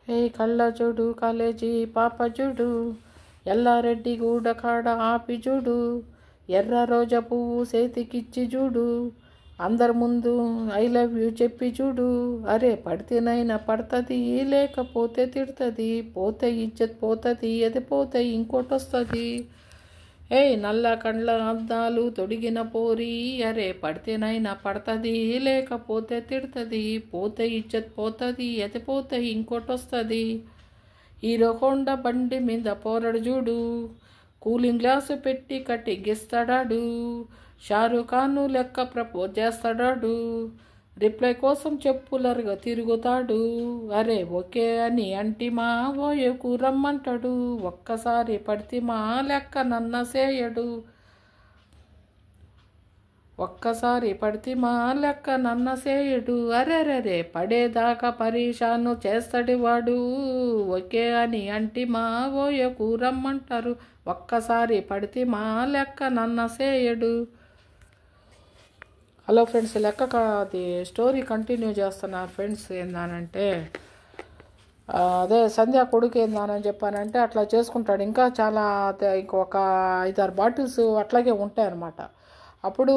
హే కళ్ళ చూడు కాలేజీ పాప చూడు, ఎల్లారెడ్డి గూడ కాడ ఆపి చూడు, ఎర్ర రోజా పువ్వు చేతికిచ్చి చూడు, అందరి ముందు ఐ లవ్ యూ చెప్పి చూడు. అరే పడితేనైనా పడుతుంది, లేకపోతే తిడుతుంది, పోతే ఇజ్జత్ పోతుంది, అది పోతే ఇంకోటి వస్తుంది. ఏయ్ నల్ల కండ్ల అద్దాలు తొడిగిన పోరి, అరే పడితేనైనా పడుతుంది, లేకపోతే తిడుతుంది, పోతే ఇజ్జత్ పోతుంది, అది పోతే ఇంకోటి వస్తుంది. హీరో హోండా బండి మీద పోరడు చూడు, కూలింగ్ గ్లాసు పెట్టి కట్టిగిస్తాడాడు, షారూఖ్ ఖాన్ లెక్క ప్రపోజ్ చేస్తాడాడు, రిప్లై కోసం చెప్పులరుగా తిరుగుతాడు. అరే ఓకే అని అంటి మా ఓయకు రమ్మంటాడు, ఒక్కసారి పడితే మా లెక్క నన్న సేయడు, ఒక్కసారి పడితే మా లెక్క నన్న సేయడు. అరెరెరే పడేదాకా పరీషాను చేస్తాడు వాడు, ఓకే అని అంటి మా ఓయకు రమ్మంటారు, ఒక్కసారి పడితే మా లెక్క నన్న సేయడు. హలో ఫ్రెండ్స్, అది స్టోరీ కంటిన్యూ చేస్తున్నారు ఫ్రెండ్స్. ఏందానంటే అదే సంధ్య కొడుకు ఏందానని చెప్పానంటే అట్లా చేసుకుంటాడు. ఇంకా చాలా ఇంకొక 5-6 బాటిల్స్ అట్లాగే ఉంటాయి అన్నమాట. అప్పుడు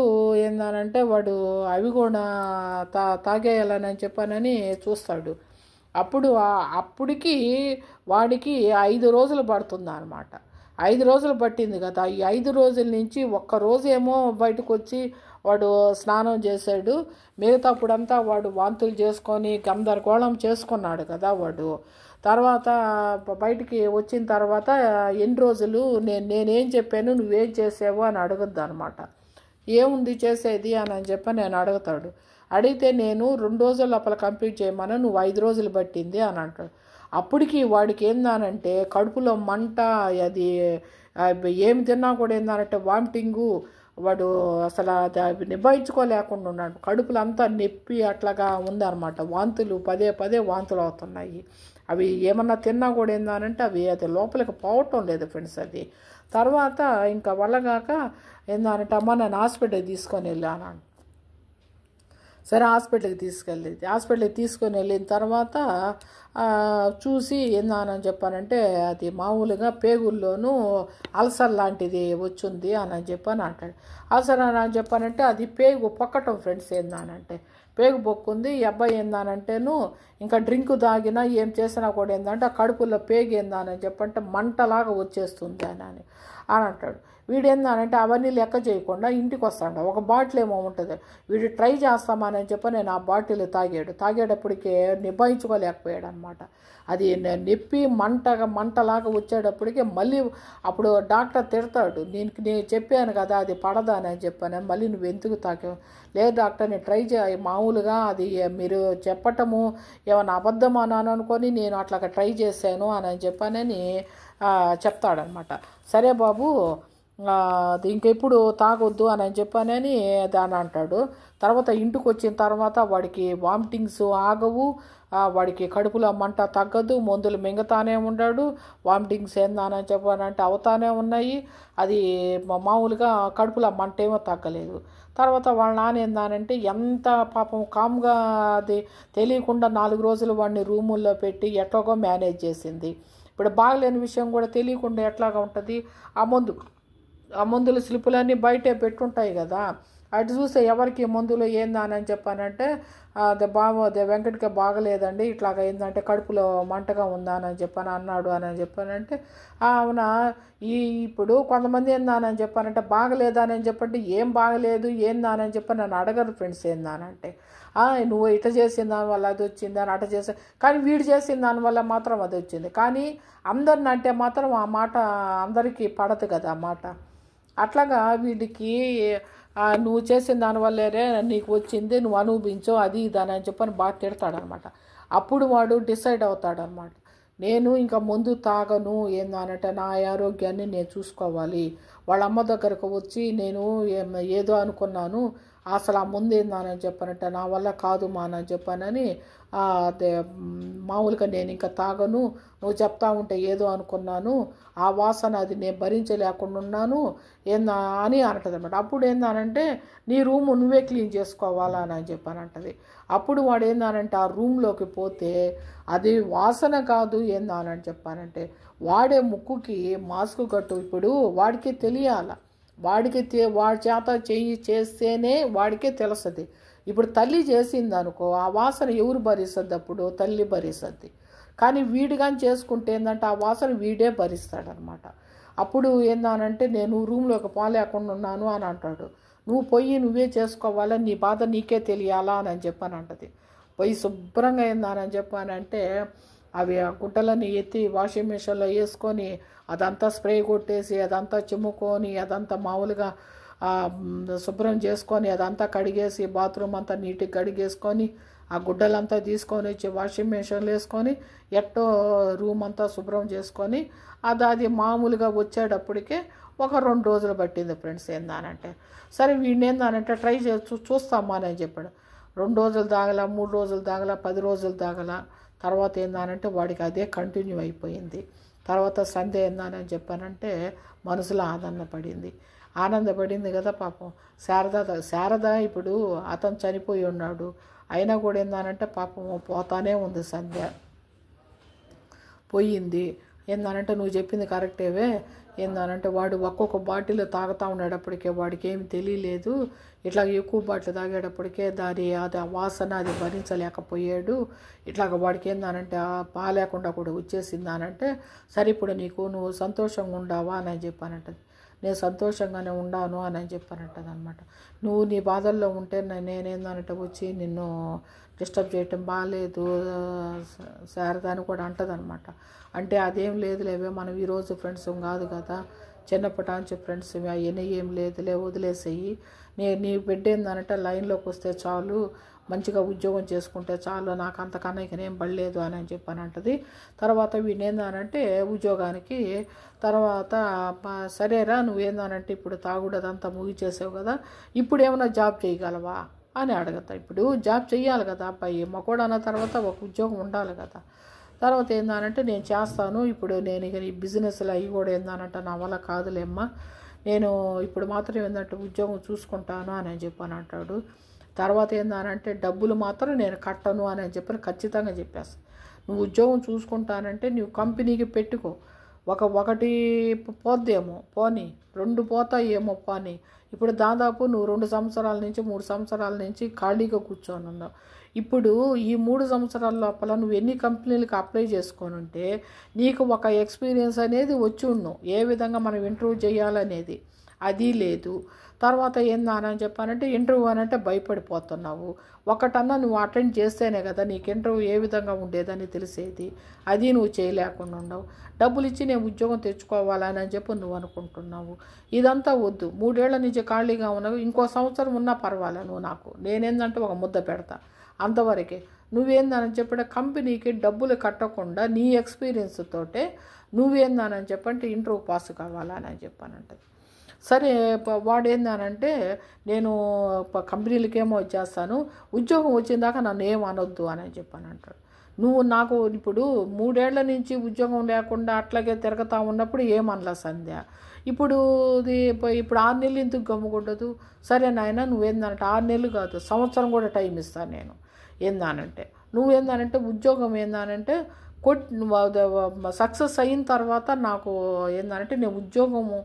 ఏందానంటే వాడు అవి కూడా తాగేయాలని చెప్పానని చూస్తాడు. అప్పటికి వాడికి 5 రోజులు పడుతుంది అన్నమాట. 5 రోజులు పట్టింది కదా. ఈ 5 రోజుల నుంచి ఒక్కరోజేమో బయటకు వచ్చి వాడు స్నానం చేశాడు, మిగతాప్పుడంతా వాడు వాంతులు చేసుకొని గందరగోళం చేసుకున్నాడు కదా వాడు. తర్వాత బయటికి వచ్చిన తర్వాత ఎన్ని రోజులు నేనేం చెప్పాను నువ్వేం చేసావు అని అడుగుద్ది అనమాట. ఏముంది చేసేది అని చెప్పి నేను అడుగుతాడు. అడిగితే నేను 2 రోజుల లోపల కంప్లీట్ చేయమని, నువ్వు 5 రోజులు పట్టింది అని అంటాడు. అప్పటికి వాడికి ఏందానంటే కడుపులో మంట, అది ఏమి తిన్నా కూడా ఏందానంటే వామిటింగు, వాడు అసలు నిభాయించుకోలేకుండా ఉన్నాడు. కడుపులో అంతా నొప్పి అట్లాగా ఉందన్నమాట. వాంతులు పదే వాంతులు అవుతున్నాయి. అవి ఏమన్నా తిన్నా కూడా ఏందానంటే అది లోపలికి పోవటం లేదు ఫ్రెండ్స్. అది తర్వాత ఇంకా వల్లగాక ఏందానంటే అమ్మ నేను హాస్పిటల్కి తీసుకొని వెళ్ళాను. సరే హాస్పిటల్కి తీసుకొని వెళ్ళిన తర్వాత చూసి ఏందని చెప్పానంటే అది మామూలుగా పేగుల్లోనూ అల్సర్ లాంటిది వచ్చింది అని చెప్పని అంటాడు. అల్సర్ అని చెప్పానంటే అది పేగు పొక్కటం ఫ్రెండ్స్. ఏందానంటే పేగు పొక్కుంది ఈ అబ్బాయి. ఏందానంటేను ఇంకా డ్రింక్ తాగినా ఏం చేసినా కూడా ఏందంటే ఆ కడుపులో పేగు ఏందని చెప్పంటే మంటలాగా వచ్చేస్తుంది అని అంటాడు. వీడేందానంటే అవన్నీ లెక్క చేయకుండా ఇంటికి వస్తాడు. ఒక బాటిల్ ఏమో ఉంటుంది, వీడు ట్రై చేస్తామని చెప్పి నేను ఆ బాటిల్ తాగేటప్పటికే నిభాయించుకోలేకపోయాడు అనమాట. అది నొప్పి మంటలాగా వచ్చేటప్పటికే మళ్ళీ అప్పుడు డాక్టర్ తిడతాడు, నేను చెప్పాను కదా అది పడదని చెప్పాను, మళ్ళీ నువ్వు ఎందుకు తాగావు? లేదు డాక్టర్ నేను ట్రై మామూలుగా అది మీరు చెప్పటము ఏమైనా అబద్ధం అని అనుకొని నేను అట్లాగా ట్రై చేశాను అని చెప్పానని చెప్తాడనమాట. సరే బాబు అది ఇంకెప్పుడు తాగొద్దు అని చెప్పానని దాని అంటాడు. తర్వాత ఇంటికి వచ్చిన తర్వాత వాడికి వామిటింగ్స్ ఆగవు, వాడికి కడుపులో మంట తగ్గదు, మందులు మింగతానే ఉన్నాడు, వామిటింగ్స్ ఏందని చెప్పానంటే అవుతానే ఉన్నాయి. అది మామూలుగా కడుపులో మంట ఏమో తగ్గలేదు. తర్వాత వాళ్ళ నాన్న ఏందానంటే ఎంత పాపం కామ్గా అది తెలియకుండా 4 రోజులు వాడిని రూముల్లో పెట్టి ఎట్లాగో మేనేజ్ చేసింది. ఇప్పుడు బాగలేని విషయం కూడా తెలియకుండా ఎట్లాగా ఉంటుంది. ఆ మందుల స్లిప్పులన్నీ బయటే పెట్టుంటాయి కదా, అటు చూస్తే ఎవరికి మందులు ఏందని చెప్పానంటే అదే వెంకటకి బాగలేదండి, ఇట్లాగ ఏంటంటే కడుపులో మంటగా ఉందా అని చెప్పాను అన్నాడు అని చెప్పానంటే అవునా. ఇప్పుడు కొంతమంది ఏందానని చెప్పానంటే బాగలేదని చెప్పంటే ఏం బాగలేదు ఏందానని చెప్పి నన్ను అడగరు ఫ్రెండ్స్. ఏందానంటే నువ్వు ఇట్లా చేసిన దానివల్ల అది వచ్చింది అని అట్లా చేసా, కానీ వీడు చేసిన దానివల్ల మాత్రం అది వచ్చింది. కానీ అందరిని అంటే మాత్రం ఆ మాట అందరికీ పడదు కదా ఆ మాట. అట్లాగా వీడికి నువ్వు చేసిన దానివల్లే నీకు వచ్చింది, నువ్వు అనుభవించో అది ఇదని అని చెప్పని బాగా తిడతాడనమాట. అప్పుడు వాడు డిసైడ్ అవుతాడనమాట, నేను ఇంకా ముందు తాగను ఏందనంటే నా ఆరోగ్యాన్ని నేను చూసుకోవాలి. వాళ్ళ అమ్మ దగ్గరకు వచ్చి నేను ఏదో అనుకున్నాను, అసలు ఆ ముందు ఏందని చెప్పానంటే నా వల్ల కాదు మా అని చెప్పానని అదే మామూలుగా నేను ఇంకా తాగను, నువ్వు చెప్తా ఉంటే ఏదో అనుకున్నాను, ఆ వాసన అది నేను భరించలేకుండా ఉన్నాను ఏందా అని అంటది అనమాట. అప్పుడు ఏందానంటే నీ రూము నువ్వే క్లీన్ చేసుకోవాలా అని చెప్పని అంటది. అప్పుడు వాడు ఏందానంటే ఆ రూమ్లోకి పోతే అది వాసన కాదు ఏందానని చెప్పానంటే వాడే ముక్కుకి మాస్క్ కట్టు. ఇప్పుడు వాడికి తెలియాల, వాడి చేత చేస్తేనే వాడికే తెలుస్తుంది. ఇప్పుడు తల్లి చేసింది అనుకో, ఆ వాసన ఎవరు భరిస్తుంది? అప్పుడు తల్లి భరిస్తుంది. కానీ వీడు కానీ చేసుకుంటే ఏంటంటే ఆ వాసన వీడే భరిస్తాడనమాట. అప్పుడు ఏందానంటే నేను రూమ్లోకి పోలేకుండా ఉన్నాను అని అంటాడు. నువ్వు పోయి నువ్వే చేసుకోవాలా, నీ బాధ నీకే తెలియాలా అని చెప్పని అంటది. పోయి శుభ్రంగా ఏందానని చెప్పానంటే అవి ఆ గుడ్డలని ఎత్తి వాషింగ్ మిషన్లో వేసుకొని అదంతా స్ప్రే కొట్టేసి అదంతా చిమ్ముకొని అదంతా మామూలుగా శుభ్రం చేసుకొని అదంతా కడిగేసి బాత్రూమ్ అంతా నీట్గా కడిగేసుకొని ఆ గుడ్డలంతా తీసుకొని వచ్చి వాషింగ్ మిషన్లో వేసుకొని ఎట్టో రూమ్ అంతా శుభ్రం చేసుకొని అది మామూలుగా వచ్చేటప్పటికే ఒక 2 రోజులు పట్టింది ఫ్రెండ్స్. ఏందానంటే సరే వీడిని ఏందానంటే ట్రై చూస్తామా అని చెప్పాడు. 2 రోజులు దాగల, 3 రోజులు దాగల, 10 రోజులు దాగల. తర్వాత ఏందానంటే వాడికి అదే కంటిన్యూ అయిపోయింది. తర్వాత సంధ్య ఏందని చెప్పానంటే మనసులో ఆనందపడింది కదా పాపం. శారద ఇప్పుడు అతను చనిపోయి ఉన్నాడు, అయినా కూడా ఏందానంటే పాపం పోతానే ఉంది. సంధ్య పోయింది. ఏందానంటే నువ్వు చెప్పింది కరెక్టేవే. ఏందానంటే వాడు ఒక్కొక్క బాటిల్ తాగుతూ ఉండేటప్పటికే వాడికి ఏమి తెలియలేదు. ఇట్లా ఎక్కువ బాటిల్ తాగేటప్పటికే అది ఆ వాసన అది భరించలేకపోయాడు. ఇట్లాగ వాడికి ఏందానంటే పాలేకుండా కూడా వచ్చేసిందానంటే సరే ఇప్పుడు నువ్వు సంతోషంగా ఉండావా అని చెప్పానంటది. నేను సంతోషంగానే ఉండాను అని చెప్పానంటది అనమాట. నువ్వు నీ బాధల్లో ఉంటే నేనేందానంటే వచ్చి నిన్ను డిస్టర్బ్ చేయటం బాగాలేదు శారద అని కూడా అంటదనమాట. అంటే అదేం లేదులేవే, మనం ఈరోజు ఫ్రెండ్స్ కాదు కదా, చిన్నప్పటాంచి ఫ్రెండ్స్ అవన్నీ ఏం లేదులే, వదిలేసేయి. నీ బిడ్డ ఏందనంటే లైన్లోకి వస్తే చాలు, మంచిగా ఉద్యోగం చేసుకుంటే చాలు, నాకు అంతకన్నా ఇక నేను పడలేదు అని చెప్పని అంటది. తర్వాత వీడేందానంటే ఉద్యోగానికి తర్వాత సరేరా నువ్వేందానంటే ఇప్పుడు తాగుడు అదంతా ముగిచేసావు కదా, ఇప్పుడు ఏమైనా జాబ్ చేయగలవా అని అడగతా. ఇప్పుడు జాబ్ చెయ్యాలి కదా అబ్బాయి, మగోడు అన్న తర్వాత ఒక ఉద్యోగం ఉండాలి కదా. తర్వాత ఏందానంటే నేను చేస్తాను, ఇప్పుడు నేను ఇక ఈ బిజినెస్లో అవి కూడా ఏందానంటే నా వల్ల కాదులేమ్మా, నేను ఇప్పుడు మాత్రం ఏంటంటే ఉద్యోగం చూసుకుంటాను అని చెప్పని అంటాడు. తర్వాత ఏందానంటే డబ్బులు మాత్రం నేను కట్టను అని చెప్పని ఖచ్చితంగా చెప్పేస్తాను. నువ్వు ఉద్యోగం చూసుకుంటానంటే నువ్వు కంపెనీకి పెట్టుకో, ఒకటి పోద్దేమో పోనీ, 2 పోతాయేమో పోనీ. ఇప్పుడు దాదాపు నువ్వు 2 సంవత్సరాల నుంచి 3 సంవత్సరాల నుంచి ఖాళీగా కూర్చొని ఉన్నావు. ఇప్పుడు ఈ 3 సంవత్సరాల లోపల నువ్వు ఎన్ని కంపెనీలకు అప్లై చేసుకొని ఉంటే నీకు ఒక ఎక్స్పీరియన్స్ అనేది వచ్చి ఉన్నావు, ఏ విధంగా మనం ఇంటర్వ్యూ చేయాలనేది అది లేదు. తర్వాత ఏందని చెప్పానంటే ఇంటర్వ్యూ అనంటే భయపడిపోతున్నావు. ఒకటన్నా నువ్వు అటెండ్ చేస్తేనే కదా నీకు ఇంటర్వ్యూ ఏ విధంగా ఉండేదని తెలిసేది, అది నువ్వు చేయలేకుండా ఉండవు. డబ్బులు ఇచ్చి నేను ఉద్యోగం తెచ్చుకోవాలని చెప్పి నువ్వు అనుకుంటున్నావు. ఇదంతా వద్దు, 3 ఏళ్ల నుంచి ఖాళీగా ఉన్నావు, ఇంకో సంవత్సరం ఉన్నా పర్వాలే నువ్వు నాకు, నేనేందంటే ఒక ముద్ద పెడతా అంతవరకే. నువ్వేందని చెప్పి కంపెనీకి డబ్బులు కట్టకుండా నీ ఎక్స్పీరియన్స్ తోటే నువ్వేందని చెప్పంటే ఇంటర్వ్యూ పాస్ కావాలని చెప్పానంటది. సరే వాడు ఏందనంటే నేను కంపెనీలకేమో వచ్చేస్తాను, ఉద్యోగం వచ్చిన దాకా నన్ను ఏం అనొద్దు అని చెప్పాను అంటాడు. నువ్వు నాకు ఇప్పుడు 3 ఏళ్ల నుంచి ఉద్యోగం లేకుండా అట్లాగే తిరగతా ఉన్నప్పుడు ఏమనలా సంధ్య, ఇప్పుడు 6 నెలలు ఎందుకు గమ్ముకుండదు? సరే నాయన నువ్వేందనంటే 6 నెలలు కాదు, సంవత్సరం కూడా టైం ఇస్తాను నేను. ఏందానంటే నువ్వేందానంటే ఉద్యోగం ఏందానంటే సక్సెస్ అయిన తర్వాత నాకు ఏందానంటే నేను ఉద్యోగము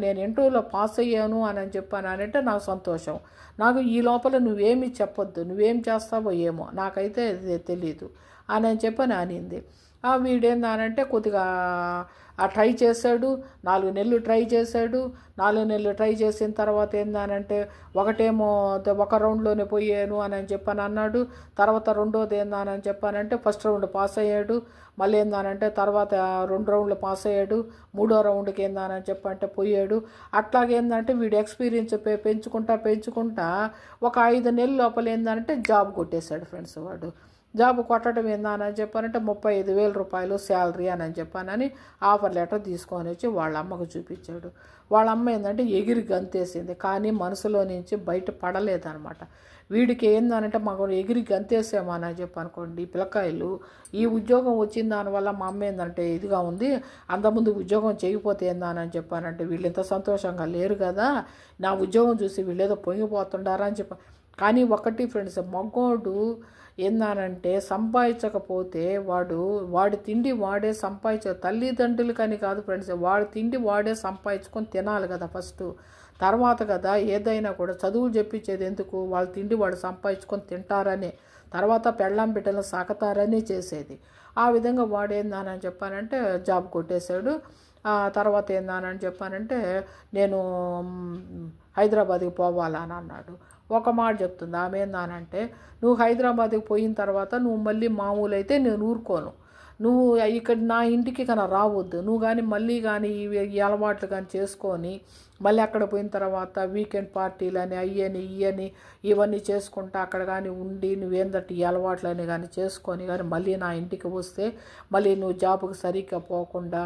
నేను ఇంటర్వ్యూలో పాస్ అయ్యాను అని చెప్పానంటే నాకు సంతోషం. నాకు ఈ లోపల నువ్వేమి చెప్పొద్దు, నువ్వేం చేస్తావో ఏమో నాకైతే తెలీదు అని చెప్పని అనింది. వీడేందానంటే కొద్దిగా ట్రై చేశాడు, 4 నెలలు ట్రై చేశాడు. 4 నెలలు ట్రై చేసిన తర్వాత ఏందానంటే ఒకటేమో ఒక రౌండ్లోనే పోయాను అని చెప్పని అన్నాడు. తర్వాత రెండోది ఏందానని చెప్పానంటే ఫస్ట్ రౌండ్ పాస్ అయ్యాడు. మళ్ళీ ఏందానంటే తర్వాత 2 రౌండ్లు పాస్ అయ్యాడు. 3వ రౌండ్కి ఏందానని చెప్పంటే పోయాడు. అట్లాగేందంటే వీడు ఎక్స్పీరియన్స్ పెంచుకుంటా ఒక 5 నెలల లోపల ఏందానంటే జాబ్ కొట్టేశాడు ఫ్రెండ్స్ వాడు. జాబ్ కొట్టడం ఏందని చెప్పానంటే 35,000 రూపాయలు శాలరీ అని చెప్పానని ఆఫర్ లెటర్ తీసుకొని వచ్చి వాళ్ళ అమ్మకు చూపించాడు. వాళ్ళ అమ్మ ఏంటంటే ఎగిరి గంతేసింది, కానీ మనసులో నుంచి బయట పడలేదనమాట. వీడికి ఏందనంటే మాకు ఎగిరి గంతేసామని చెప్పనుకోండి పిల్లకాయలు, ఈ ఉద్యోగం వచ్చిన దానివల్ల మా అమ్మ ఏంటంటే ఇదిగా ఉంది, అంతకుముందు ఉద్యోగం చేయకపోతే ఏందని చెప్పానంటే వీళ్ళు ఇంత సంతోషంగా లేరు కదా, నా ఉద్యోగం చూసి వీళ్ళేదో పొంగిపోతుండారా అని చెప్ప. కానీ ఒకటి ఫ్రెండ్స్, మగోడు ఏందనంటే సంపాదించకపోతే వాడి తిండి వాడే తల్లిదండ్రులు కానీ కాదు ఫ్రెండ్స్, వాడి తిండి వాడే సంపాదించుకొని తినాలి కదా ఫస్ట్, తర్వాత కదా ఏదైనా కూడా. చదువులు చెప్పించేది ఎందుకు, వాళ్ళ తిండి వాడు సంపాదించుకొని తింటారని, తర్వాత పెళ్ళాం బిడ్డలను సాకతారని చేసేది. ఆ విధంగా వాడు ఏందని చెప్పానంటే జాబ్ కొట్టేశాడు. తర్వాత ఏందని చెప్పానంటే నేను హైదరాబాద్కి పోవాలని అన్నాడు. ఒక మాట చెప్తుంది ఆమె ఏందానంటే, నువ్వు హైదరాబాద్కి పోయిన తర్వాత నువ్వు మళ్ళీ మామూలు అయితే నేను ఊరుకోను, నువ్వు ఇక్కడ నా ఇంటికి కన్నా రావద్దు, నువ్వు కానీ మళ్ళీ కానీ ఈ అలవాట్లు కానీ చేసుకొని మళ్ళీ అక్కడ పోయిన తర్వాత వీకెండ్ పార్టీలని ఇయ్యని ఇవన్నీ చేసుకుంటా అక్కడ కానీ ఉండి నువ్వేందట్టి ఈ అలవాట్లని కానీ చేసుకొని కానీ మళ్ళీ నా ఇంటికి వస్తే మళ్ళీ నువ్వు జాబ్కి సరిగ్గా పోకుండా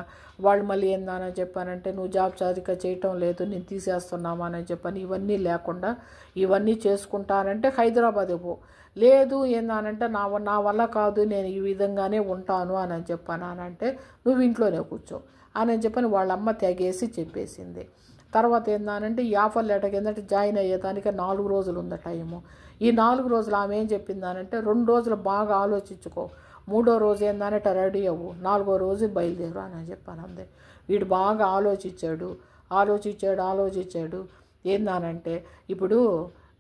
వాళ్ళు మళ్ళీ ఏందని చెప్పానంటే నువ్వు జాబ్ సరిగ్గా చేయటం లేదు నేను తీసేస్తున్నామని చెప్పని ఇవన్నీ లేకుండా ఇవన్నీ చేసుకుంటానంటే హైదరాబాద్కి పో, లేదు ఏందనంటే నా వల్ల కాదు నేను ఈ విధంగానే ఉంటాను అని చెప్పానంటే నువ్వు ఇంట్లోనే కూర్చో అని చెప్పని వాళ్ళ అమ్మ తెగేసి చెప్పేసింది. తర్వాత ఏందనంటే ఈ ఆఫర్ లెటర్ ఏంటంటే జాయిన్ అయ్యేదానికి 4 రోజులు ఉంది టైము. ఈ 4 రోజులు ఆమె ఏం చెప్పిందనంటే 2 రోజులు బాగా ఆలోచించుకో, 3వ రోజు ఏందనంటే రెడీ అవ్వు, 4వ రోజు బయలుదేరు అని చెప్పాను అందే. వీడు బాగా ఆలోచించాడు ఏందనంటే ఇప్పుడు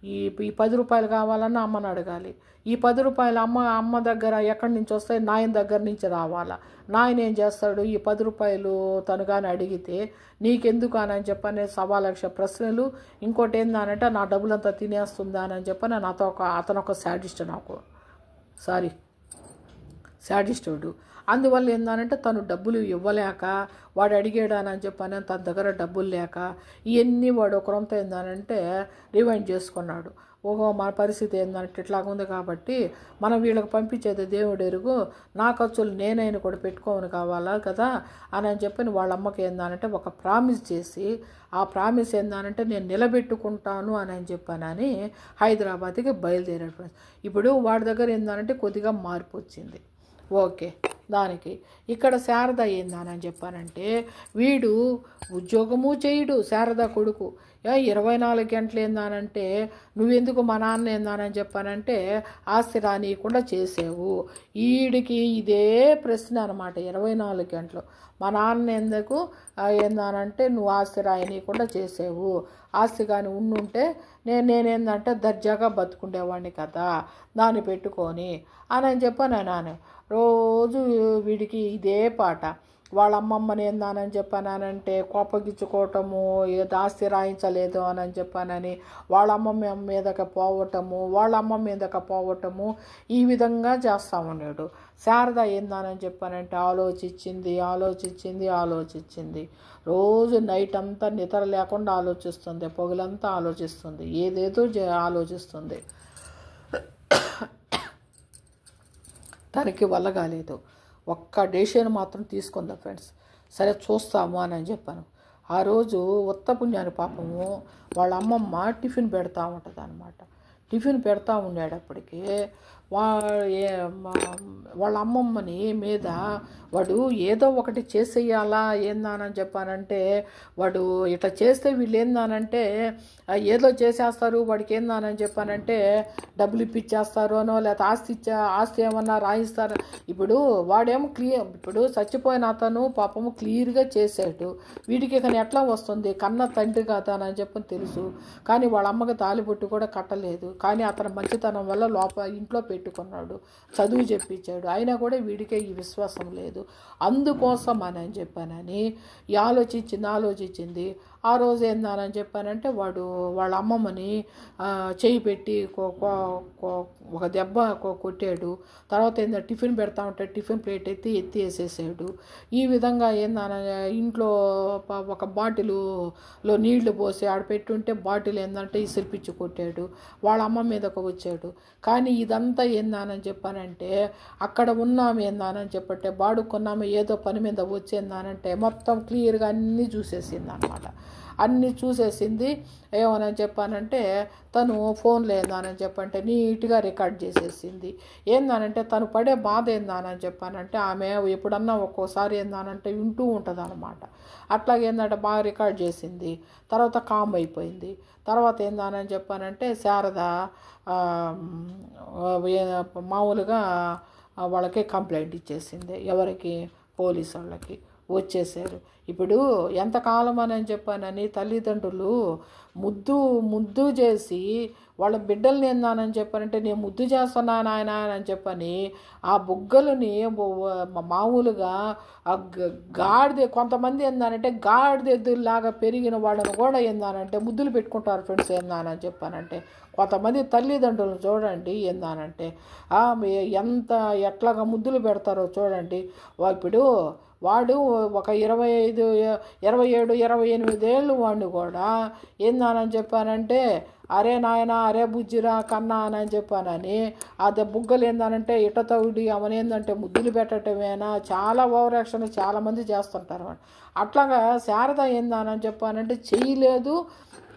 ఈ 10 రూపాయలు కావాలన్నా అమ్మని అడగాలి, ఈ 10 రూపాయలు అమ్మ దగ్గర ఎక్కడి నుంచి వస్తాయి, నాయన దగ్గర నుంచి రావాలా. నాయన ఏం చేస్తాడు, ఈ 10 రూపాయలు తను కానీ అడిగితే నీకెందుకు అని చెప్పని 1,00,000 ప్రశ్నలు. ఇంకోటి ఏందనంటే నా డబ్బులంతా తినేస్తుందా అని చెప్పని అతను ఒక శాడిస్టుడు. అందువల్ల ఏందనంటే తను డబ్బులు ఇవ్వలేక వాడు అడిగాడని చెప్పని తన దగ్గర డబ్బులు లేక ఇవన్నీ వాడు ఒకరంతా ఏందనంటే రివైండ్ చేసుకున్నాడు. ఓహో మన పరిస్థితి ఏందంటే ఇట్లాగా ఉంది కాబట్టి మనం వీళ్ళకి పంపించేది దేవుడు ఎరుగు, నా ఖర్చులు నేనైనా కూడా పెట్టుకోను కావాలా కదా అని చెప్పని వాళ్ళ అమ్మకి ఏందనంటే ఒక ప్రామిస్ చేసి ఆ ప్రామిస్ ఏందనంటే నేను నిలబెట్టుకుంటాను అని చెప్పానని హైదరాబాద్కి బయలుదేరాడు. ఇప్పుడు వాడి దగ్గర ఏందనంటే కొద్దిగా మార్పు వచ్చింది. ఓకే, దానికి ఇక్కడ శారద ఏందని చెప్పానంటే వీడు ఉద్యోగము చేయడు, శారద కొడుకు 24 గంటలు ఏందానంటే నువ్వెందుకు మా నాన్న ఏందానని చెప్పానంటే ఆస్తి రానియకుండా చేసావు. వీడికి ఇదే ప్రశ్న అనమాట 24 గంటలు, మా నాన్న ఎందుకు ఏందానంటే నువ్వు ఆస్తి రాయనీయకుండా చేసావు, ఆస్తి కానీ ఉండుంటే నేనేందంటే దర్జాగా బతుకుండేవాడిని కదా దాన్ని పెట్టుకొని అని చెప్పాను. నాన్న రోజు వీడికి ఇదే పాట. వాళ్ళ అమ్మమ్మని ఏందానని చెప్పానంటే కోపగించుకోవటము, ఆస్తి రాయించలేదు అని చెప్పానని వాళ్ళ అమ్మమ్మ మీదకి పోవటము ఈ విధంగా చేస్తూ ఉన్నాడు. శారద ఏందానని చెప్పానంటే ఆలోచించింది. రోజు నైట్ అంతా నిద్ర లేకుండా ఆలోచిస్తుంది, పొగలంతా ఆలోచిస్తుంది, ఏదేదో ఆలోచిస్తుంది. తనకి వల్ల కాలేదు. ఒక్క డెసిషన్ మాత్రం తీసుకుందా ఫ్రెండ్స్. సరే చూస్తాము అని చెప్పాను. ఆ రోజు ఉత్తపుణ్యాన్ని పాపము వాళ్ళ అమ్మమ్మ టిఫిన్ పెడతా ఉంటుంది అనమాట. టిఫిన్ పెడతా ఉండేటప్పటికి వాళ్ళ అమ్మమ్మని మీద వాడు ఏదో ఒకటి చేసేయాలా ఏందానని చెప్పానంటే వాడు ఇట్లా చేస్తే వీళ్ళు ఏందానంటే ఏదో చేసేస్తారు, వాడికి ఏందానని చెప్పానంటే డబ్బులు ఇప్పించేస్తారు అనో లేకపోతే ఆస్తి ఏమన్నా రాయిస్తారు. ఇప్పుడు వాడేమో ఇప్పుడు చచ్చిపోయిన అతను పాపము క్లియర్గా చేసాడు, వీడికి కానీ ఎట్లా వస్తుంది, కన్న తండ్రి కదా అని చెప్పని తెలుసు, కానీ వాళ్ళ అమ్మకి తాలిబొట్టు కూడా కట్టలేదు, కానీ అతను మంచితనం వల్ల ఇంట్లో పెట్టుకున్నాడు, చదువు చెప్పించాడు, అయినా కూడా వీడికే ఈ విశ్వాసం లేదు. అందుకోసం అని చెప్పానని ఆలోచించింది. ఆ రోజు ఏందానని చెప్పానంటే వాడు వాళ్ళ అమ్మమ్మని చెయ్యి పెట్టి ఒక దెబ్బ కొట్టాడు. తర్వాత ఏంటంటే టిఫిన్ పెడతా ఉంటే టిఫిన్ ప్లేట్ ఎత్తి వేసేసాడు. ఈ విధంగా ఏందన ఇంట్లో ఒక బాటిలులో నీళ్లు పోసి ఆడ పెట్టుంటే బాటిల్ ఏంటంటే ఇసిరిపిచ్చి కొట్టాడు. వాళ్ళ అమ్మ మీదకు వచ్చాడు. కానీ ఇదంతా ఏందానని చెప్పానంటే అక్కడ ఉన్నాము ఏందానని చెప్పంటే బాడుకున్నాము ఏదో పని మీద వచ్చేందానంటే మొత్తం క్లియర్గా అన్నీ చూసేసింది అనమాట. అన్నీ చూసేసింది. ఏమని చెప్పానంటే తను ఫోన్లో ఏందానని చెప్పంటే నీట్గా రికార్డ్ చేసేసింది. ఏందానంటే తను పడే బాధ ఏందానని చెప్పానంటే ఆమె ఎప్పుడన్నా ఒక్కోసారి ఏందానంటే వింటూ ఉంటుంది అనమాట. అట్లాగే ఏంటంటే బాగా రికార్డ్ చేసింది. తర్వాత కామ్ అయిపోయింది. తర్వాత ఏందానని చెప్పానంటే శారద మామూలుగా వాళ్ళకి కంప్లైంట్ ఇచ్చేసింది. ఎవరికి? పోలీసు వాళ్ళకి. వచ్చేసారు. ఇప్పుడు ఎంతకాలం అని చెప్పానని తల్లిదండ్రులు ముద్దు చేసి వాళ్ళ బిడ్డల్ని ఏందానని చెప్పానంటే నేను ముద్దు చేస్తున్నాను ఆయన అని చెప్పని ఆ బుగ్గలని మామూలుగా కొంతమంది ఏందానంటే గాడిదెద్దులాగా పెరిగిన వాళ్ళని కూడా ఏందానంటే ముద్దులు పెట్టుకుంటారు ఫ్రెండ్స్. ఏందానని చెప్పానంటే కొంతమంది తల్లిదండ్రులను చూడండి ఏందానంటే ఎట్లాగా ముద్దులు పెడతారో చూడండి. ఇప్పుడు వాడు ఒక 27, 28 ఏళ్ళు వాడిని కూడా ఏందానని చెప్పానంటే అరే నాయన అరే బుజ్జిరా కన్నా అని చెప్పానని అదే బుగ్గలు ఏందానంటే ఇట తౌడి అవనేందంటే ముద్దులు పెట్టడమేనా చాలా ఓవర్ యాక్షన్ చాలామంది చేస్తుంటారు. అట్లాగా శారద ఏందానని చెప్పానంటే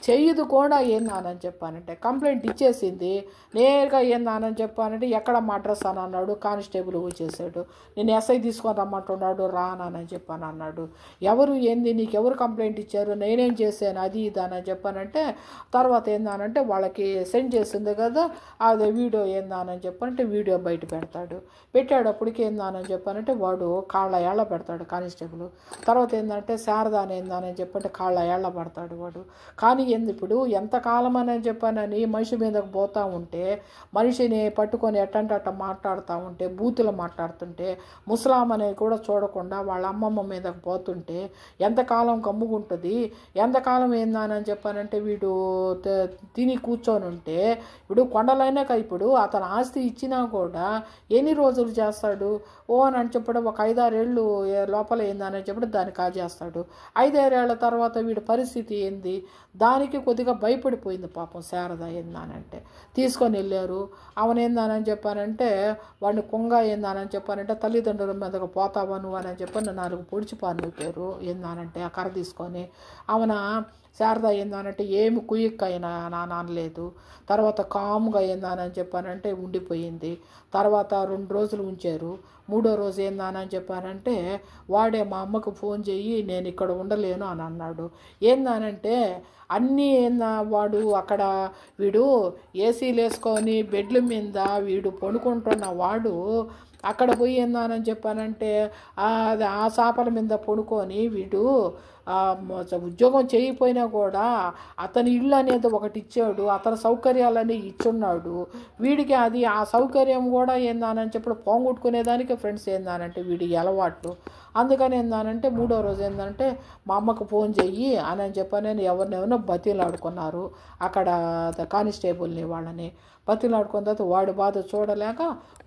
చెయ్యదు కూడా ఏందానని చెప్పానంటే కంప్లైంట్ ఇచ్చేసింది. నేరుగా ఏందానని చెప్పానంటే ఎక్కడ మా అడ్రస్ అని అన్నాడు. కానిస్టేబుల్ వచ్చేసాడు. నేను ఎస్ఐ తీసుకొని రమ్మంటున్నాడు. రానని చెప్పాను అన్నాడు. ఎవరు ఏంది నీకెవరు కంప్లైంట్ ఇచ్చారు? నేనేం చేశాను అది ఇదని చెప్పానంటే తర్వాత ఏందానంటే వాళ్ళకి సెండ్ చేసింది కదా అది వీడియో ఏందానని చెప్పానంటే వీడియో బయట పెట్టేటప్పటికి ఏందానని చెప్పానంటే వాడు కాళ్ళ ఏళ్ళ పెడతాడు కానిస్టేబుల్. తర్వాత ఏంటంటే శారదాని ఏందానని చెప్పంటే కాళ్ళ ఏళ్ళ పడతాడు వాడు. కానీ ఇప్పుడు ఎంతకాలం అని చెప్పానని మనిషి మీదకు పోతూ ఉంటే మనిషిని పట్టుకొని ఎట్టంటే అట్ట మాట్లాడుతూ ఉంటే బూతులు మాట్లాడుతుంటే ముసలాం అనేది కూడా చూడకుండా వాళ్ళ అమ్మమ్మ మీదకు పోతుంటే ఎంతకాలం కమ్ముకుంటుంది? ఎంతకాలం ఏందానని చెప్పానంటే వీడు తిని కూర్చొని ఉంటే ఇప్పుడు కొండలైనాక ఇప్పుడు అతను ఆస్తి ఇచ్చినా కూడా ఎన్ని రోజులు చేస్తాడు? అని చెప్పడం ఒక 5-6 ఏళ్ళు లోపల ఏందని చెప్పడం దాన్ని కాజేస్తాడు. 5-6 ఏళ్ల తర్వాత వీడి పరిస్థితి ఏంది? దానికి కొద్దిగా భయపడిపోయింది పాపం శారద. ఏందానంటే తీసుకొని వెళ్ళారు. అవనేందానని చెప్పానంటే వాడిని కొంగ ఏందానని చెప్పానంటే తల్లిదండ్రుల మీదకు పోతావా నువ్వు అని చెప్పని 4 పొడిచి పారిపోయారు. ఏందానంటే ఆ కర్ర తీసుకొని అవన శారద ఏందానంటే ఏమి కుయ్యక్కైనా అనలేదు. తర్వాత కాముగా ఏందానని చెప్పానంటే ఉండిపోయింది. తర్వాత 2 రోజులు ఉంచారు. 3వ రోజు ఏందానని చెప్పానంటే వాడే మా అమ్మకు ఫోన్ చెయ్యి నేను ఇక్కడ ఉండలేను అని అన్నాడు. ఏందానంటే అన్నీ వాడు అక్కడ వీడు ఏసీలు వేసుకొని బెడ్ల మీద వీడు పడుకుంటున్న వాడు అక్కడ పోయి ఏందానని చెప్పానంటే ఆ చాపల మీద పడుకొని వీడు ఉద్యోగం చేయకపోయినా కూడా అతని ఇల్లు అనేది ఒకటి ఇచ్చాడు. అతని సౌకర్యాలని ఇచ్చున్నాడు. వీడికి అది ఆ సౌకర్యం కూడా ఏందానని చెప్పి పోగొట్టుకునేదానికి ఫ్రెండ్స్ ఏందానంటే వీడి అలవాట్లు. అందుకని ఏందానంటే 3వ రోజు ఏంటంటే మా అమ్మకు ఫోన్ చెయ్యి అని చెప్పని ఎవరినెవరినో బతిలాడుకున్నారు. అక్కడ కానిస్టేబుల్ని వాళ్ళని బతిలాడుకున్న తర్వాత వాడి బాధ చూడలేక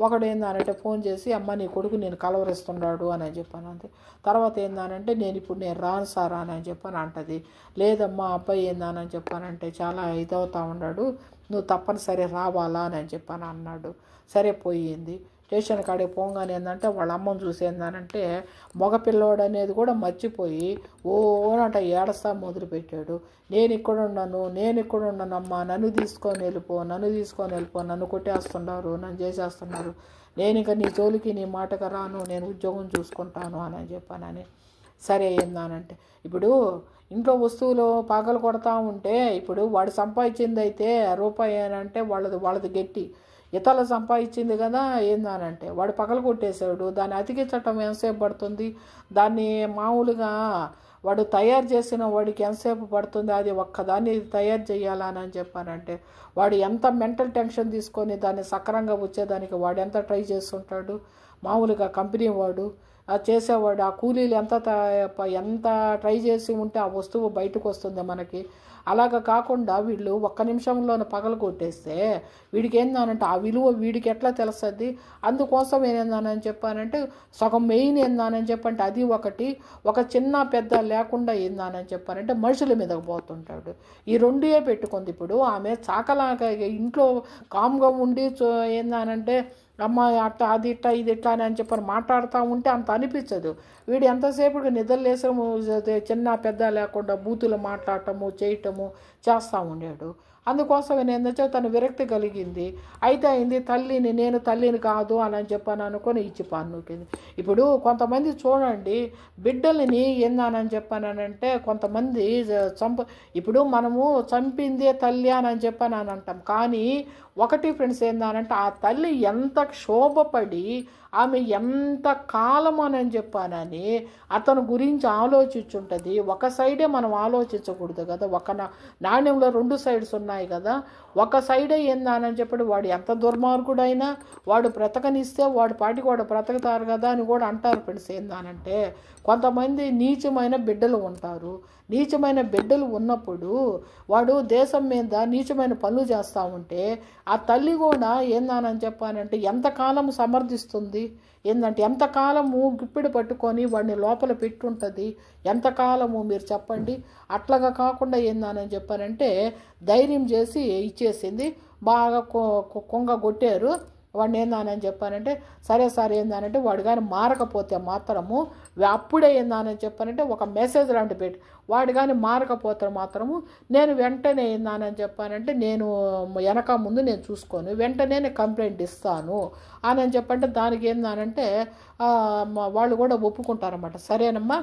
ఒకడు ఏందానంటే ఫోన్ చేసి అమ్మ నీ కొడుకు నేను కలవరిస్తున్నాడు అని చెప్పాను. అంతే. తర్వాత ఏందానంటే నేను రాను సార్ అని చెప్పని అంటది. లేదమ్మా అబ్బాయి ఏందానని చెప్పానంటే చాలా ఇదవుతా ఉన్నాడు నువ్వు తప్పనిసరి రావాలా అని చెప్పాను అన్నాడు. సరే పోయింది. స్టేషన్ కాడికి పోగానే ఏంటంటే వాళ్ళ అమ్మని చూసి ఏందానంటే మగపిల్లోడు అనేది కూడా మర్చిపోయి ఓనంట ఏడస్తా మొదలుపెట్టాడు. నేను ఇక్కడ ఉండనమ్మా నన్ను తీసుకొని వెళ్ళిపో నన్ను కొట్టేస్తున్నారు నన్ను చేసేస్తున్నారు నేను ఇంకా నీ జోలికి నీ మాటకు రాను నేను ఉద్యోగం చూసుకుంటాను అని చెప్పానని. సరే ఏందానంటే ఇప్పుడు ఇంట్లో వస్తువులు పగలు కొడతా ఉంటే ఇప్పుడు వాడు సంపాదించింది అయితే రూపాయి అంటే వాళ్ళది గట్టి ఇతరులు సంపాదించింది కదా ఏందానంటే వాడు పగలు కొట్టేశాడు. దాన్ని అతికించటం ఎంతసేపు పడుతుంది? దాన్ని మామూలుగా వాడు తయారు చేసిన వాడికి ఎంతసేపు పడుతుంది? అది ఒక్కదాన్ని తయారు చేయాలని చెప్పానంటే వాడు ఎంత మెంటల్ టెన్షన్ తీసుకొని దాన్ని సక్రంగా వచ్చేదానికి వాడు ఎంత ట్రై చేస్తుంటాడు. మామూలుగా కంపెనీ వాడు చేసేవాడు, ఆ కూలీలు ఎంత ట్రై చేసి ఉంటే ఆ వస్తువు బయటకు వస్తుంది మనకి. అలాగ కాకుండా వీళ్ళు ఒక్క నిమిషంలోనే పగలు కొట్టేస్తే వీడికి ఏందానంటే ఆ విలువ వీడికి ఎట్లా తెలుస్తుంది. అందుకోసం ఏందానని చెప్పానంటే సగం మెయిన్ ఏందానని చెప్పంటే అది ఒకటి, ఒక చిన్న పెద్ద లేకుండా ఏందానని చెప్పానంటే మనుషుల మీదకి పోతుంటాడు. ఈ రెండే పెట్టుకుంది. ఇప్పుడు ఆమె చాకలాగా ఇంట్లో కామ్గా ఉండి ఏందానంటే అమ్మాయి అట్ట అది ఇట్ట ఇది ఇట్లా అని చెప్పని మాట్లాడుతూ ఉంటే అంత అనిపించదు. వీడు ఎంతసేపు నిద్రలేసము చిన్న పెద్ద లేకుండా బూతులు మాట్లాడటము చేయటము చేస్తూ ఉండాడు. అందుకోసం ఏంటంటే తను విరక్తి కలిగింది. అయితే అయింది నేను తల్లిని కాదు అని చెప్పని అనుకొని ఇచ్చి పన్నుకింది. ఇప్పుడు కొంతమంది చూడండి బిడ్డలని ఏందానని చెప్పానంటే కొంతమంది ఇప్పుడు మనము చంపిందే తల్లి అని చెప్పని అంటాం. కానీ ఒకటి ఫ్రెండ్స్ ఏందానంటే ఆ తల్లి ఎంత క్షోభపడి ఆమె ఎంత కాలం అని చెప్పానని అతని గురించి ఆలోచించుంటుంది. ఒక సైడే మనం ఆలోచించకూడదు కదా, ఒక నాణ్యంలో రెండు సైడ్స్ ఉన్నాయి కదా. ఒక సైడే ఏందానని చెప్పి వాడు ఎంత దుర్మార్గుడైనా వాడు బ్రతకనిస్తే వాడు పాటికి వాడు బ్రతకతారు కదా అని కూడా అంటారు ఫ్రెండ్స్. ఏందానంటే కొంతమంది నీచమైన బిడ్డలు ఉంటారు. నీచమైన బిడ్డలు ఉన్నప్పుడు వాడు దేశం మీద నీచమైన పనులు చేస్తూ ఉంటే ఆ తల్లి కూడా ఏందానని చెప్పానంటే ఎంతకాలం సమర్థిస్తుంది. ఏంటంటే ఎంతకాలము గుప్పిడి పట్టుకొని వాడిని లోపల పెట్టుంటుంది, ఎంతకాలము మీరు చెప్పండి. అట్లాగా కాకుండా ఏందానని చెప్పానంటే ధైర్యం చేసి ఇచ్చేసింది. బాగా కొంగగొట్టారు వాడిని. ఏందానని చెప్పానంటే సరే సార్ ఏందానంటే వాడు కానీ మారకపోతే మాత్రము అప్పుడే ఏందానని చెప్పానంటే ఒక మెసేజ్ లాంటి పెట్టి వాడు కానీ మారకపోతే మాత్రము నేను వెంటనే ఏందానని చెప్పానంటే నేను వెనక ముందు నేను చూసుకొని వెంటనే నేను కంప్లైంట్ ఇస్తాను అని చెప్పంటే దానికి ఏందానంటే వాళ్ళు కూడా ఒప్పుకుంటారన్నమాట. సరేనమ్మా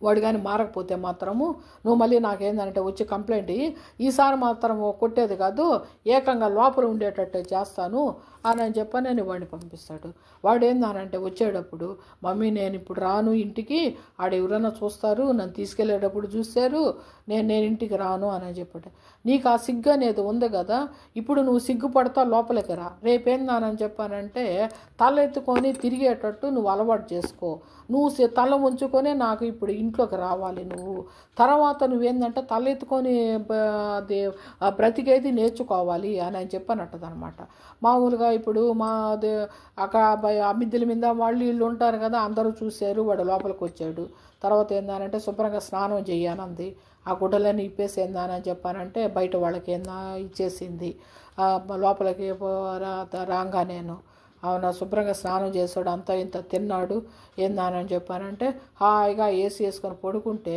వాడు కానీ మారకపోతే మాత్రము నువ్వు మళ్ళీ నాకేందంటే వచ్చి కంప్లైంట్ ఇయ్యి, ఈసారి మాత్రము కొట్టేది కాదు ఏకంగా లోపల ఉండేటట్టు చేస్తాను అని చెప్పని నేను వాడిని పంపిస్తాడు. వాడు ఏందానంటే వచ్చేటప్పుడు మమ్మీ నేను ఇప్పుడు రాను ఇంటికి, ఆడ ఎవరైనా చూస్తారు, నన్ను తీసుకెళ్ళేటప్పుడు చూస్తారు, నేను ఇంటికి రాను అని చెప్పాడు. నీకు ఆ సిగ్గు అనేది ఉంది కదా, ఇప్పుడు నువ్వు సిగ్గుపడతా లోపలికి రా. రేపేందానని చెప్పానంటే తల ఎత్తుకొని తిరిగేటట్టు నువ్వు అలవాటు చేసుకో. నువ్వు తల ఉంచుకొని నాకు ఇప్పుడు ఇంట్లోకి రావాలి. నువ్వు తర్వాత నువ్వేందంటే తల ఎత్తుకొని బ్రతికేది నేర్చుకోవాలి అని చెప్పనట్టదనమాట. మామూలుగా ఇప్పుడు అక్కడ మిద్దెల మీద వాళ్ళు వీళ్ళు ఉంటారు కదా, అందరూ చూశారు. వాడు లోపలికి వచ్చాడు. తర్వాత ఏందానంటే శుభ్రంగా స్నానం చెయ్యానంది. ఆ గుడ్డలన్నీ ఇప్పేసి ఏందానని చెప్పానంటే బయట వాళ్ళకి ఇచ్చేసింది. లోపలికి రాగా నేను అవునా శుభ్రంగా స్నానం చేశాడు, అంతా ఇంత తిన్నాడు. ఏందానని చెప్పానంటే హాయిగా ఏసీ వేసుకొని పడుకుంటే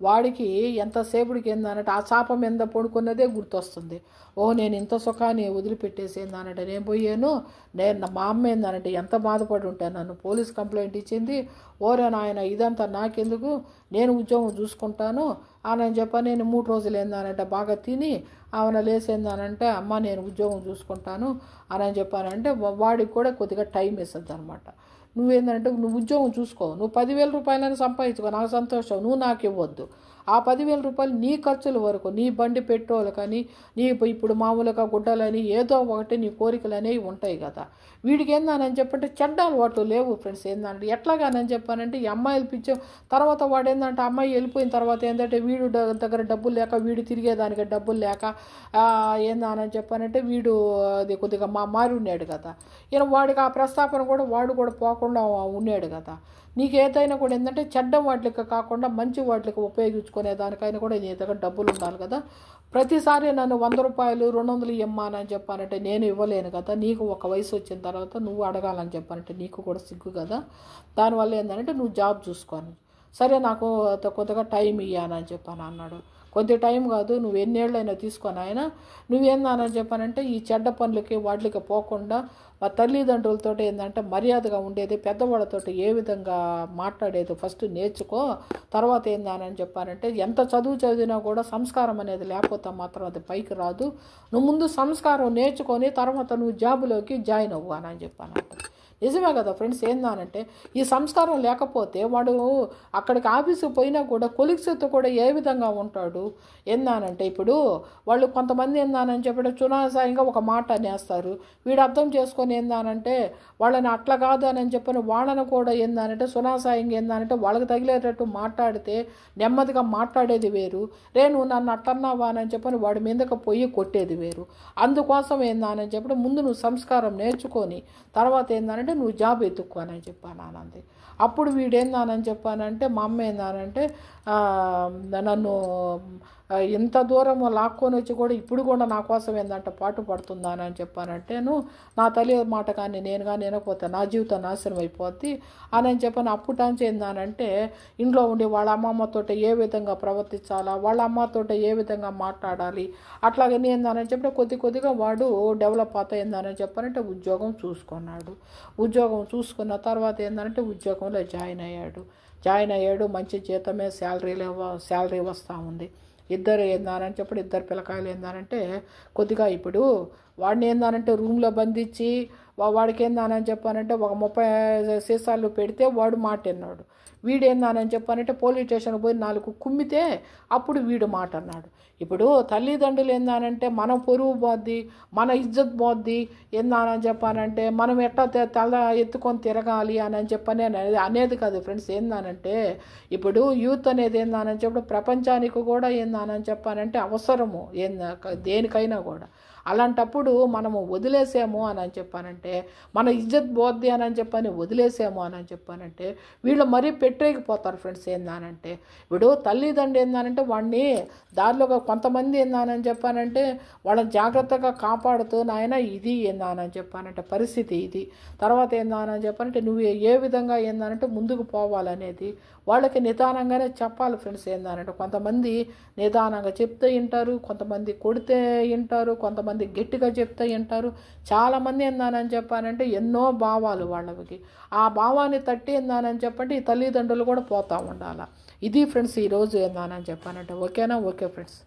వాడికి ఎంతసేపుడికి ఏందానంటే ఆ చాప మీద పడుకున్నదే గుర్తొస్తుంది. నేను ఇంత సుఖాన్ని వదిలిపెట్టేసి ఏందానంటే నేను పోయాను, మా అమ్మ ఏందానంటే ఎంత బాధపడి ఉంటాను, నన్ను పోలీస్ కంప్లైంట్ ఇచ్చింది. ఓరే నాయన ఇదంతా నాకెందుకు, నేను ఉద్యోగం చూసుకుంటాను అని చెప్పని నేను 3 రోజులు ఏందానంటే బాగా తిని ఆమె లేసేందానంటే అమ్మ నేను ఉద్యోగం చూసుకుంటాను అని చెప్పానంటే వాడికి కూడా కొద్దిగా టైం ఇస్తుంది అనమాట. నువ్వేందంటే నువ్వు ఉద్యోగం చూసుకో, నువ్వు 10,000 రూపాయలని సంపాదించుకో, నాకు సంతోషం, నువ్వు నాకు ఇవ్వద్దు. ఆ 10,000 రూపాయలు నీ ఖర్చుల వరకు, నీ బండి పెట్రోల్ కానీ నీ ఇప్పుడు మామూలుగా గుడ్డలని ఏదో ఒకటి నీ కోరికలు అనేవి ఉంటాయి కదా. వీడికి ఏందని చెప్పంటే చెడ్డ అలవాట్లు లేవు ఫ్రెండ్స్. ఏంటంటే ఎట్లాగానని చెప్పానంటే ఈ అమ్మాయిలు పిచ్చో తర్వాత వాడు ఏంటంటే అమ్మాయి వెళ్ళిపోయిన తర్వాత ఏంటంటే వీడు దగ్గర డబ్బులు లేక వీడు తిరిగేదానికి డబ్బులు లేక ఏందని చెప్పానంటే వీడు అది కొద్దిగా మారి ఉన్నాడు కదా. ఈయన వాడికి ఆ ప్రస్తాపన కూడా వాడు కూడా పోకుండా ఉన్నాడు కదా. నీకు ఏదైనా కూడా ఏంటంటే చెడ్డ వాటికి కాకుండా మంచి వాటికి ఉపయోగించుకునే దానికైనా కూడా నీ దగ్గర డబ్బులు ఉండాలి కదా. ప్రతిసారి నన్ను 100 రూపాయలు 200 ఇవ్వమని చెప్పానంటే నేను ఇవ్వలేను కదా. నీకు ఒక వయసు వచ్చిన తర్వాత నువ్వు అడగాలని చెప్పానంటే నీకు కూడా సిగ్గు కదా. దానివల్ల ఏంటంటే నువ్వు జాబ్ చూసుకోను. సరే నాకు కొద్దిగా టైం ఇవ్వనని చెప్పాను అన్నాడు. కొద్ది టైం కాదు, నువ్వు ఎన్నేళ్ళైనా తీసుకొని ఆయన నువ్వేందని చెప్పానంటే ఈ చెడ్డ పనులకి వాటికి పోకుండా ఆ తల్లిదండ్రులతో ఏంటంటే మర్యాదగా ఉండేది, పెద్దవాళ్ళతో ఏ విధంగా మాట్లాడేది ఫస్ట్ నేర్చుకో. తర్వాత ఏందని చెప్పానంటే ఎంత చదువు చదివినా కూడా సంస్కారం అనేది లేకపోతే మాత్రం అది పైకి రాదు. నువ్వు ముందు సంస్కారం నేర్చుకొని తర్వాత నువ్వు జాబులోకి జాయిన్ అవ్వు అని చెప్పాను. నిజమే కదా ఫ్రెండ్స్. ఏందానంటే ఈ సంస్కారం లేకపోతే వాడు అక్కడికి ఆఫీసుకు పోయినా కూడా కొలిక్స్తో కూడా ఏ విధంగా ఉంటాడు. ఏందానంటే ఇప్పుడు వాళ్ళు కొంతమంది ఏందానని చెప్పి చునాసాయంగా ఒక మాట అనేస్తారు. వీడు అర్థం చేసుకొని ఏందానంటే వాళ్ళని అట్లా కాదు అని చెప్పని వాళ్ళని కూడా ఏందానంటే సునాసాయంగా ఏందానంటే వాళ్ళకి తగిలేటట్టు మాట్లాడితే నెమ్మదిగా మాట్లాడేది వేరు. నువ్వు నన్ను అట్టన్నావా అని చెప్పని వాడి మీదకి పొయ్యి కొట్టేది వేరు. అందుకోసం ఏందానని చెప్పి ముందు నువ్వు సంస్కారం నేర్చుకొని తర్వాత ఏందానంటే నువ్వు జాబ్ ఎత్తుక్కోనని చెప్పాను ఆనంది. అప్పుడు వీడేందానని చెప్పానంటే మా అమ్మ ఏందానంటే నన్ను ఇంత దూరం లాక్కొని వచ్చి కూడా ఇప్పుడు కూడా నా కోసం ఏందంటే పాటు పడుతుందానని చెప్పానంటేను నా తల్లి మాట కానీ నేను కానీ వినకపోతే నా జీవితం నాశనం అయిపోద్ది అని చెప్పాను. అప్పుటాంచి ఏందానంటే ఇంట్లో ఉండి వాళ్ళ అమ్మమ్మతో ఏ విధంగా ప్రవర్తించాలా, వాళ్ళ అమ్మతో ఏ విధంగా మాట్లాడాలి అట్లాగే ఏందానని చెప్పి కొద్దిగా వాడు డెవలప్ అవుతా ఏందానని చెప్పానంటే ఉద్యోగం చూసుకున్నాడు. ఉద్యోగం చూసుకున్న తర్వాత ఏంటంటే ఉద్యోగంలో జాయిన్ అయ్యాడు. మంచి జీతమే శాలరీ వస్తూ ఉంది. ఇద్దరు ఏందానని చెప్పి ఇద్దరు పిల్లకాయలు ఏందానంటే కొద్దిగా ఇప్పుడు వాడిని ఏందానంటే రూమ్లో బంధించి వాడికి ఏందానని చెప్పానంటే ఒక 30 సీసాలు పెడితే వాడు మాట అన్నాడు. వీడు ఏందానని చెప్పానంటే పోలీస్ స్టేషన్కి పోయి 4 కుమ్మితే అప్పుడు వీడు మాట అన్నాడు. ఇప్పుడు తల్లిదండ్రులు ఏందానంటే మన పొరుగు పోద్ది, మన ఇజ్జత్ పోద్ది ఏందానని చెప్పానంటే మనం ఎట్లా తల ఎత్తుకొని తిరగాలి అని చెప్పని అనేది కాదు ఫ్రెండ్స్. ఏందానంటే ఇప్పుడు యూత్ అనేది ఏందానని చెప్పి ప్రపంచానికి కూడా ఏందానని చెప్పానంటే అవసరము దేనికైనా కూడా. అలాంటప్పుడు మనము వదిలేసాము అని చెప్పానంటే మన ఇజ్జత్ పోద్ది అని చెప్పని వదిలేసాము అని చెప్పానంటే వీళ్ళు మరీ పెట్టేకిపోతారు ఫ్రెండ్స్. ఏందానంటే ఇప్పుడు తల్లిదండ్రులు ఏందానంటే వాడిని దారిలో కొంతమంది ఏందానని చెప్పానంటే వాళ్ళని జాగ్రత్తగా కాపాడుతూ నాయన ఇది ఏందానని చెప్పానంటే పరిస్థితి ఇది, తర్వాత ఏందానని చెప్పానంటే నువ్వు ఏ విధంగా ఏందానంటే ముందుకు పోవాలనేది వాళ్ళకి నిదానంగానే చెప్పాలి ఫ్రెండ్స్. ఏందానంటే కొంతమంది నిదానంగా చెప్తే వింటారు, కొంతమంది కొడితే వింటారు, కొంతమంది గట్టిగా చెప్తే వింటారు. చాలామంది ఏందానని చెప్పానంటే ఎన్నో భావాలు వాళ్ళకి, ఆ భావాన్ని తట్టి ఏందానని చెప్పంటే ఈ తల్లిదండ్రులు కూడా పోతూ ఉండాలి. ఇది ఫ్రెండ్స్ ఈరోజు ఏందానని చెప్పానంటే. ఓకేనా? Okay friends.